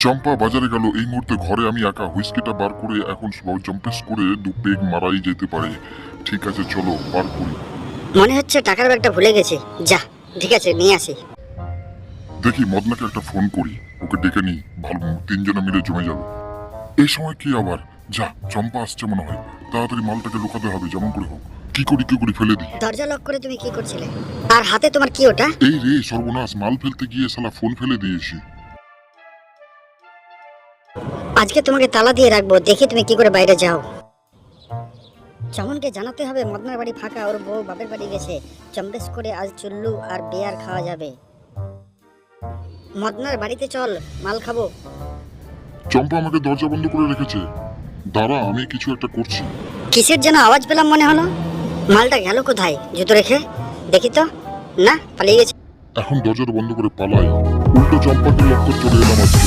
চম্পা বাজারে গেল। এই মুহূর্তে ঘরে আমি একা। হুইস্কিটা বার করে এখন জম্পেস করে দু পেগ মারাই যেতে পারে। ঠিক আছে, চলো বার করি। মনে হচ্ছে টাকার ব্যাগটা ভুলে গেছি। যা, ঠিক আছে, নিয়ে আসি। দেখি মদনাকে একটা ফোন করি, ওকে ডেকে নিই, ভালো তিনজনে মিলে জমে যাবে। এই সময় কি আবার? যা, চম্পা আসছে মনে হয়। তাড়াতাড়ি মালটাকে লুকাতে হবে যেমন করে হোক। কি করি ফেলে দিই। দরজা লক করে তুমি কি করছিলে? আর হাতে তোমার কি ওটা? এই রে সর্বনাশ, মাল ফেলতে গিয়ে শালা ফোন ফেলে দিয়েছি। আজকে তোমাকে তালা দিয়ে রাখবো, দেখি তুমি কি করে বাইরে যাও। চমনকে জানাতে হবে মদনার বাড়ি ফাঁকা, ওর বউ বাপের বাড়ি গেছে। চম্পেস করে আজ চুল্লু আর বিয়ার খাওয়া যাবে। মদনার বাড়িতে চল, মাল খাবো। চম্পা আমাকে দরজা বন্ধ করে রেখেছে। দাঁড়া, আমি কিছু একটা করছি। কিসের যেন আওয়াজ পেলাম মনে হলো। মালটা গেল কোথায়? জুতো রেখে দেখি তো। না, পালিয়ে গেছে। এখন দরজাটা বন্ধ করে পালাই। উল্টো চম্পাকে লক্ষ্য চলে এলাম আজকে।